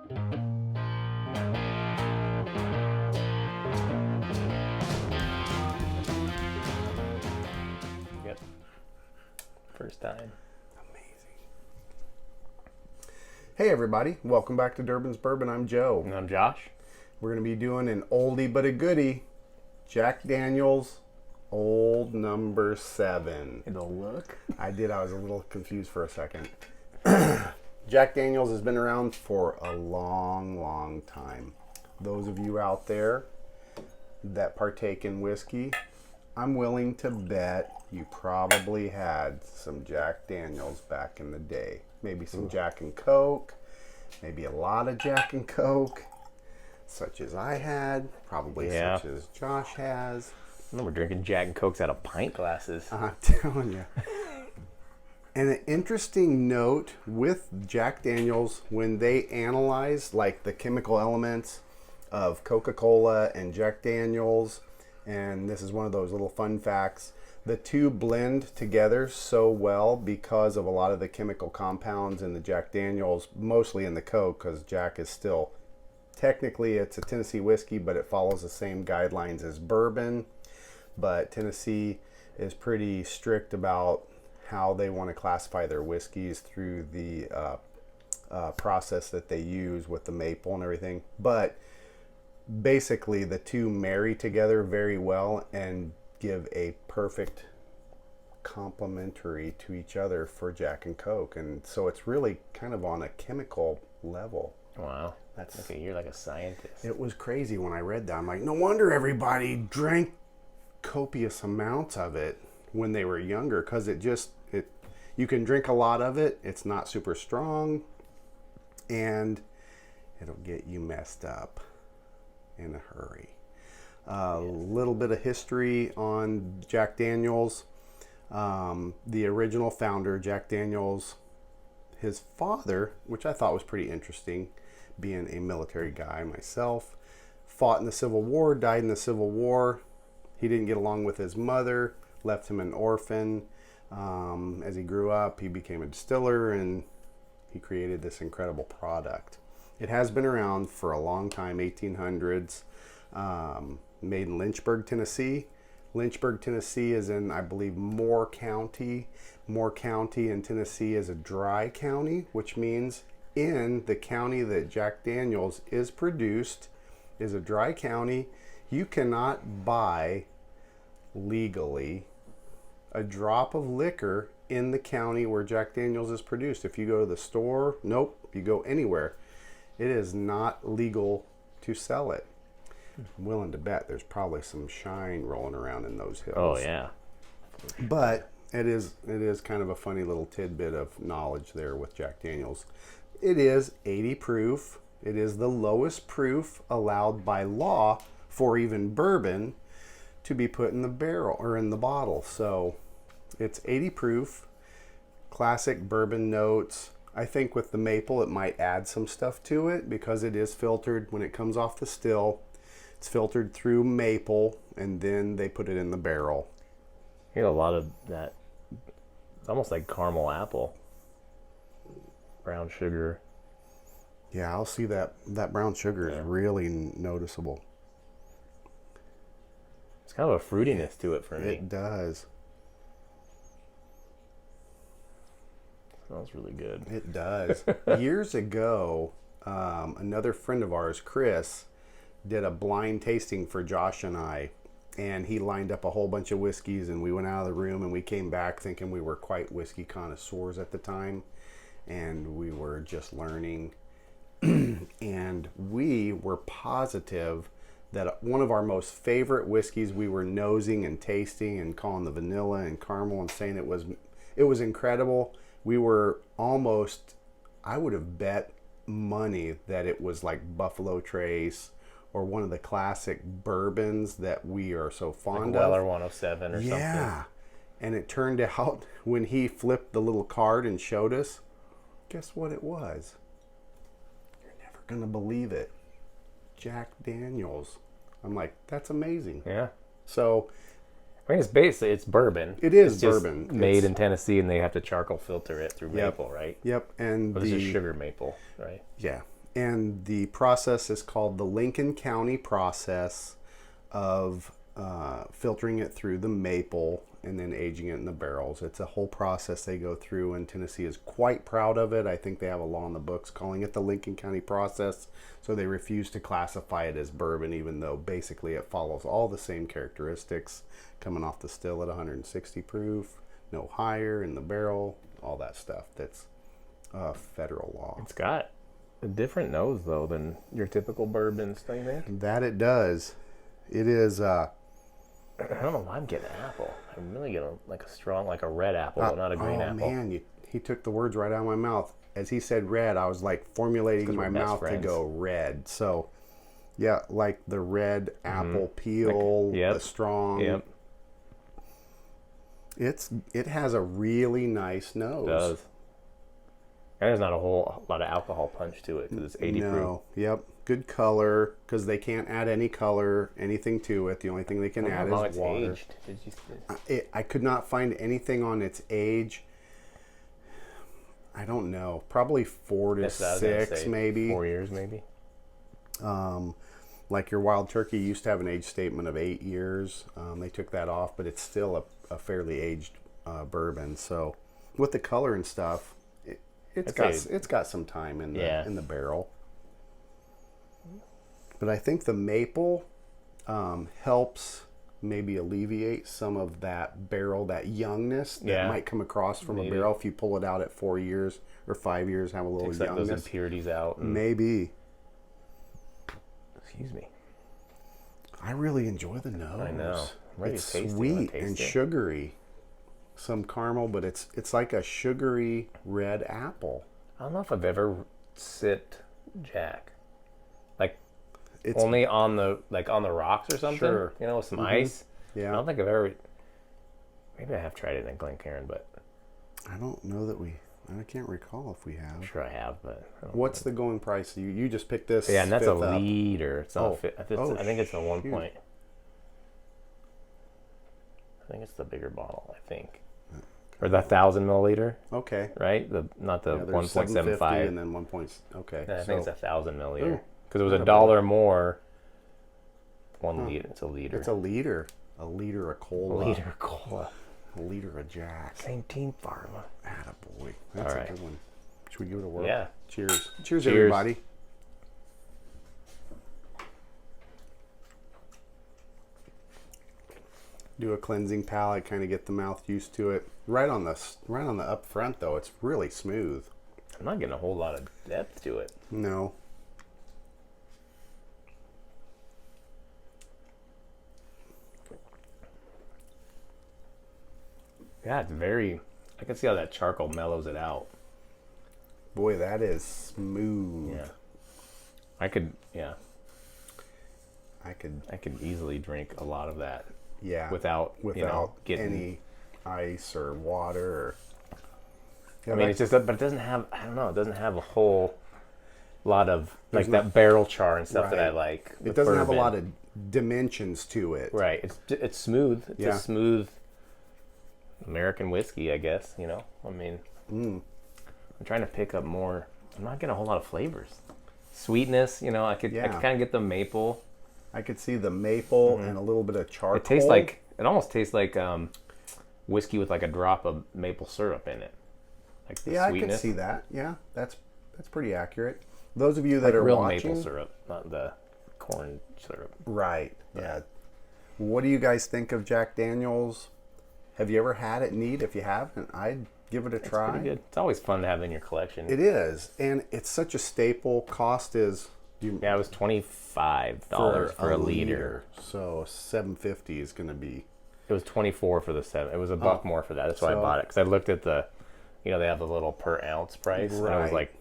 Yep. First time. Amazing. Hey everybody, welcome back to Durbin's Bourbon. I'm Joe. And I'm Josh. We're going to be doing an oldie but a goodie. Jack Daniel's Old Number 7. The look. I was a little confused for a second. Jack Daniel's has been around for a long, long time. Those of you out there that partake in whiskey, I'm willing to bet you probably had some Jack Daniel's back in the day. Maybe some Jack and Coke, maybe a lot of Jack and Coke, such as I had, probably such as Josh has. I remember drinking Jack and Cokes out of pint glasses. I'm telling you. And an interesting note with Jack Daniel's, when they analyze like the chemical elements of Coca-Cola and Jack Daniel's, and this is one of those little fun facts, the two blend together so well because of a lot of the chemical compounds in the Jack Daniel's, mostly in the Coke, because Jack is still, technically it's a Tennessee whiskey, but it follows the same guidelines as bourbon. But Tennessee is pretty strict about how they want to classify their whiskeys through the process that they use with the maple and everything. But basically the two marry together very well and give a perfect complementary to each other for Jack and Coke. And so it's really kind of on a chemical level. Wow. Okay, you're like a scientist. It was crazy when I read that. I'm like, no wonder everybody drank copious amounts of it when they were younger, because you can drink a lot of it, it's not super strong, and it'll get you messed up in a hurry. A little bit of history on Jack Daniel's. The original founder, Jack Daniel's, his father, which I thought was pretty interesting, being a military guy myself, fought in the Civil War, died in the Civil War. He didn't get along with his mother, left him an orphan. As he grew up, he became a distiller and he created this incredible product. It has been around for a long time, 1800s, made in Lynchburg, Tennessee. Lynchburg, Tennessee is in, I believe, Moore County. Moore County in Tennessee is a dry county, which means in the county that Jack Daniel's is produced is a dry county. You cannot buy legally a drop of liquor in the county where Jack Daniel's is produced. If you go to the store, nope. You go anywhere, it is not legal to sell it. I'm willing to bet there's probably some shine rolling around in those hills. Oh yeah. But it is kind of a funny little tidbit of knowledge there with Jack Daniel's. It is 80 proof. It is the lowest proof allowed by law for even bourbon to be put in the barrel or in the bottle. So it's 80 proof, classic bourbon notes. I think with the maple it might add some stuff to it because it is filtered when it comes off the still. It's filtered through maple and then they put it in the barrel. You get a lot of that. It's almost like caramel apple, brown sugar. Yeah, I'll see that brown sugar is really noticeable. It's kind of a fruitiness to it for me. It does. Smells really good. It does. Years ago, another friend of ours, Chris, did a blind tasting for Josh and I, and he lined up a whole bunch of whiskeys, and we went out of the room, and we came back thinking we were quite whiskey connoisseurs at the time, and we were just learning, and we were positive that one of our most favorite whiskeys we were nosing and tasting and calling the vanilla and caramel and saying it was incredible. We were almost, I would have bet money that it was like Buffalo Trace or one of the classic bourbons that we are so fond like of. Weller 107 or something. Yeah. And it turned out when he flipped the little card and showed us, guess what it was? You're never going to believe it. Jack Daniel's. I'm like, that's amazing. Yeah. So, I mean, it's bourbon. It is it's just bourbon. made in Tennessee, and they have to charcoal filter it through maple, right? Yep. And But this is sugar maple, right? Yeah. And the process is called the Lincoln County process of filtering it through the maple and then aging it in the barrels. It's a whole process they go through, and Tennessee is quite proud of it. I think they have a law in the books calling it the Lincoln County process. So they refuse to classify it as bourbon, even though basically it follows all the same characteristics, coming off the still at 160 proof, no higher in the barrel, all that stuff. That's federal law. It's got a different nose though than your typical bourbons, don't you think? That it does. It is. I don't know why I'm getting apple. I'm really getting like a strong, like a red apple, but not a green apple. Oh man, he took the words right out of my mouth. As he said red, I was like formulating my mouth to go red. So, yeah, like the red apple peel, the strong. Yep. It has a really nice nose. It does. And there's not a whole lot of alcohol punch to it because it's 80 proof. Yep. Good color, because they can't add any color, anything to it. The only thing they can add is water. Aged. Did you... I could not find anything on its age. I don't know. Probably 4 to 6, maybe. 4 years, maybe. Like your Wild Turkey used to have an age statement of 8 years. They took that off, but it's still a fairly aged bourbon. So with the color and stuff, it's got some time in the barrel. But I think the maple helps maybe alleviate some of that barrel, that youngness that might come across from a barrel if you pull it out at 4 years or 5 years, have a little takes youngness. Those impurities out. Maybe. Excuse me. I really enjoy the nose. I know. It's sweet and sugary. Some caramel, but it's like a sugary red apple. I don't know if I've ever sipped Jack. Like it's only on the rocks or something. Sure. You know, with some ice. Yeah. I don't think I've ever. Maybe I have tried it in Glencairn, but I don't know that I can't recall if we have. I'm sure I have, but what's the going price? You just picked this. Yeah, and that's a up. liter. It's not I think it's a 1 shoot. point. I think it's the bigger bottle. I think, or the 1,000 milliliter. Okay. Right. Not the 1.75 and then 1 point. Okay. I think it's 1,000 milliliter because it was $1 more. 1 liter. It's a liter. It's a liter. A liter of cola. A liter of cola. A liter of Jack. Same team pharma. Attaboy. That's all right. A good one. Should we give it a whirl? Yeah. Cheers. Cheers, everybody. Do a cleansing palate, kind of get the mouth used to it. Right on the up front though, it's really smooth. I'm not getting a whole lot of depth to it. No. Yeah, it's very. I can see how that charcoal mellows it out. Boy, that is smooth. Yeah. I could. Yeah. I could easily drink a lot of that. Yeah. Without getting any ice or water. Or, yeah, I mean, it's just that, but it doesn't have. I don't know. It doesn't have a whole lot of like that barrel char and stuff that I like. It doesn't have a lot of dimensions to it. Right. It's smooth. It's a smooth American whiskey, I guess. You know. I mean, I'm trying to pick up more. I'm not getting a whole lot of flavors. Sweetness. You know, I could kind of get the maple. I could see the maple and a little bit of charcoal. It tastes like. It almost tastes like whiskey with like a drop of maple syrup in it. Like the sweetness. I could see that. Yeah, that's pretty accurate. Those of you that are real watching, maple syrup, not the corn syrup. Right. Yeah. What do you guys think of Jack Daniel's? Have you ever had it neat? If you haven't, I'd give it a try. It's pretty good. It's always fun to have in your collection. It is, and it's such a staple. Cost is. It was $25 for a liter. So $7.50 is going to be. It was $24 for the 7. It was a buck more for that. That's why I bought it, because I looked at the, they have the little per ounce price, and it was like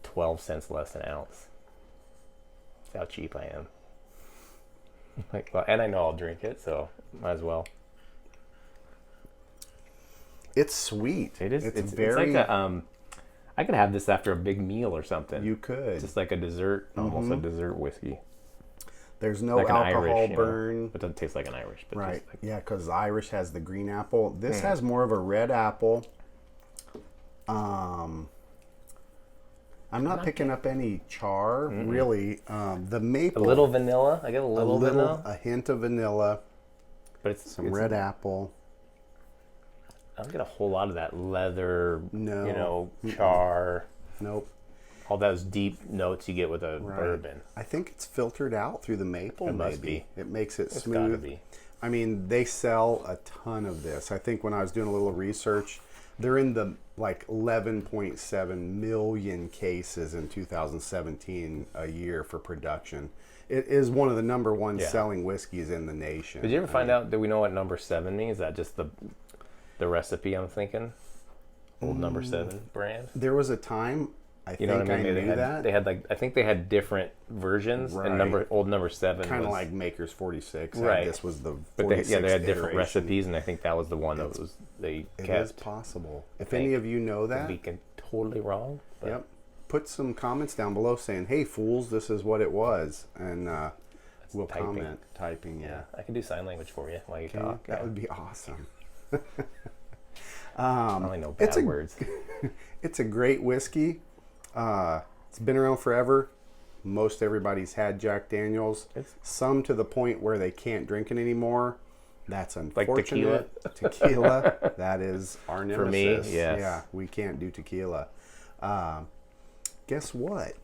12 cents less an ounce. That's how cheap I am. And I know I'll drink it, so might as well. It's sweet. It is. It's very. It's like I could have this after a big meal or something. You could. Just like a dessert, almost a dessert whiskey. There's no like alcohol Irish, burn. It doesn't taste like an Irish. But Right. Like, yeah, because the Irish has the green apple. This has more of a red apple. I'm I'm not picking up any char, really. The maple. A little vanilla. I get a little vanilla. A hint of vanilla. But it's some red apple. I don't get a whole lot of that leather, No. char. Nope. All those deep notes you get with a bourbon. I think it's filtered out through the maple, It must be. It makes it It's smooth. gotta be. I mean, they sell a ton of this. I think when I was doing a little research, they're in the 11.7 million cases in 2017 a year for production. It is one of the number one selling whiskeys in the nation. Did you ever find out, do we know what number 7 means? Is that just the recipe I'm thinking? Old number 7 brand? There was a time, I knew that. They had I think they had different versions, and old number 7 kind of like Maker's 46. Right. This was the 46th But they had different iteration. recipes, and I think that was the one that they kept. It is possible. If any of you know that, Could be totally wrong. But yep. Put some comments down below saying, "Hey, fools, this is what it was," and we'll comment. Typing, yeah. I can do sign language for you while you talk. That would be awesome. I only know bad words. It's a great whiskey. It's been around forever. Most everybody's had Jack Daniels. Some to the point where they can't drink it anymore. That's unfortunate. Like tequila. That is our nemesis. For me, yes. Yeah, we can't do tequila. Guess what?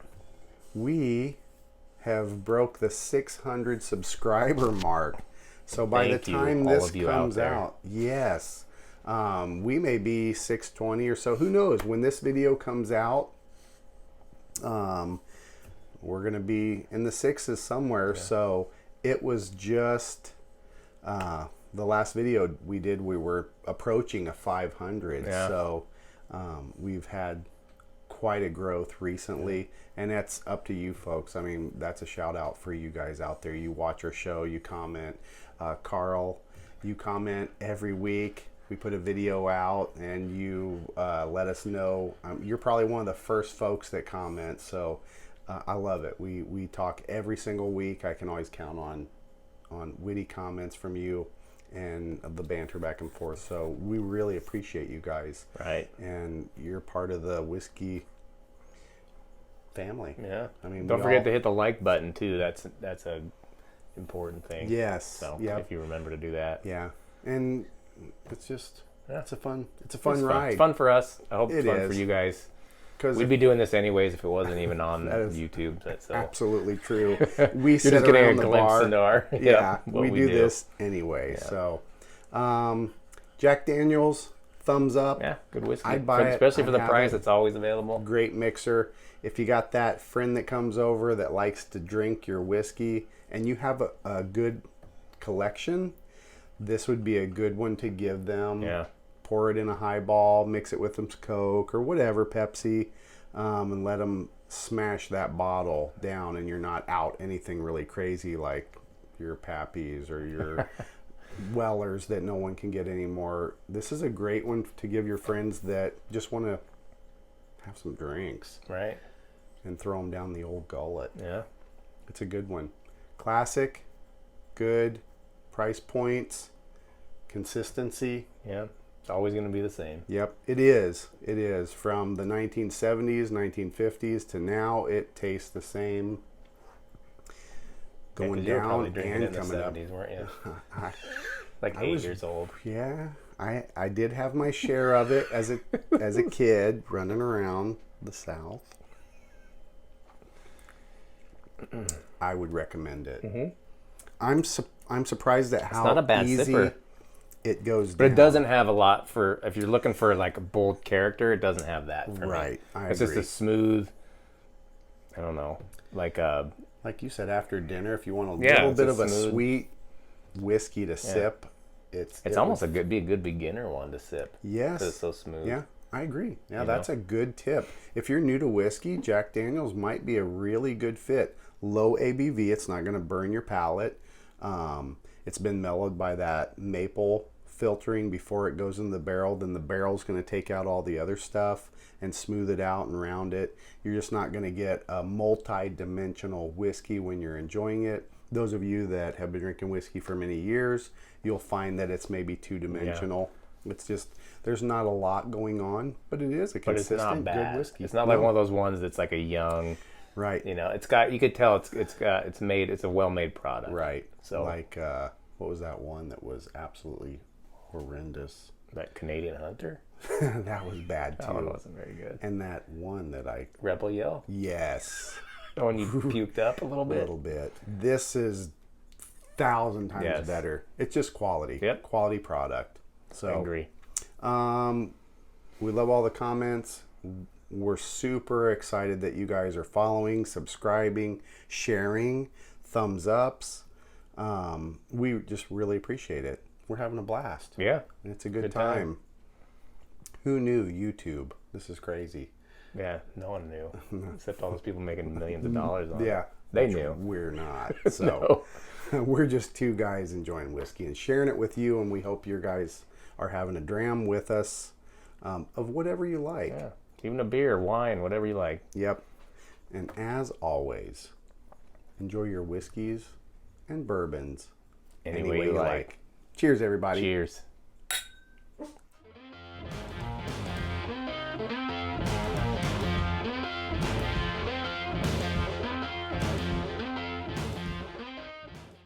We have broke the 600 subscriber mark. So by the time this comes out, yes, we may be 620 or so. Who knows? When this video comes out, we're going to be in the 6s somewhere. Yeah. So it was just the last video we did, we were approaching a 500. Yeah. So we've had quite a growth recently, and that's up to you folks. I mean, that's a shout out for you guys out there. You watch our show, you comment. Carl, you comment every week. We put a video out, and you let us know. You're probably one of the first folks that comment, so I love it. We talk every single week. I can always count on witty comments from you and the banter back and forth. So we really appreciate you guys. Right. And you're part of the whiskey family. Yeah. I mean, don't forget to hit the like button too. That's a important thing. Yes. So if you remember to do that. Yeah. And it's just it's a fun ride. It's fun for us. I hope it's fun for you guys. Because we'd be doing this anyways if it wasn't even on YouTube. That's absolutely true. We sit just getting around a the glimpse bar. Into our we do this anyway. Yeah. So, Jack Daniels, thumbs up. Yeah, good whiskey. I'd buy it, especially for the price. It's always available. Great mixer. If you got that friend that comes over that likes to drink your whiskey, and you have a good collection, this would be a good one to give them. Yeah. Pour it in a highball, mix it with some Coke or whatever, Pepsi, and let them smash that bottle down, and you're not out anything really crazy like your Pappies or your Wellers that no one can get anymore. This is a great one to give your friends that just want to have some drinks. Right. And throw them down the old gullet. Yeah. It's a good one. Classic, good, price points, consistency. Yeah. It's always going to be the same. Yep, it is. It is. From the 1970s, 1950s to now, it tastes the same. Going down and coming up. 70s, weren't you? Like 8 years old. Yeah, I did have my share of it as a kid running around the South. I would recommend it. Mm-hmm. I'm surprised at how not a bad easy sipper. It goes down. But it doesn't have a lot for, if you're looking for like a bold character, it doesn't have that for me. Right, I agree. It's just a smooth, I don't know, like you said, after dinner, if you want a little bit of a sweet whiskey to sip, it's almost be a good beginner one to sip. Yes. Because it's so smooth. Yeah, I agree. Yeah, that's a good tip. If you're new to whiskey, Jack Daniels might be a really good fit. Low ABV, it's not going to burn your palate. It's been mellowed by that maple filtering before it goes in the barrel. Then the barrel's going to take out all the other stuff and smooth it out and round it. You're just not going to get a multi-dimensional whiskey when you're enjoying it. Those of you that have been drinking whiskey for many years, you'll find that it's maybe two-dimensional. It's just there's not a lot going on, but it is a consistent good whiskey. It's not like one of those ones that's like a young, right? It's got, you could tell it's a well-made product, right? So like what was that one that was absolutely horrendous? That Canadian Hunter. That was bad too. That one wasn't very good. And that one that Rebel Yell. Yes. The one you puked up a little bit. A little bit. This is 1,000 times better. It's just quality. Yep. Quality product. So I agree. We love all the comments. We're super excited that you guys are following, subscribing, sharing, thumbs ups. We just really appreciate it. We're having a blast. Yeah. It's a good time. Who knew YouTube? This is crazy. Yeah, no one knew. Except all those people making millions of dollars on it. Yeah. They knew. We're not. So we're just two guys enjoying whiskey and sharing it with you, and we hope you guys are having a dram with us of whatever you like. Yeah. Even a beer, wine, whatever you like. Yep. And as always, enjoy your whiskeys and bourbons any way you like. Cheers, everybody. Cheers.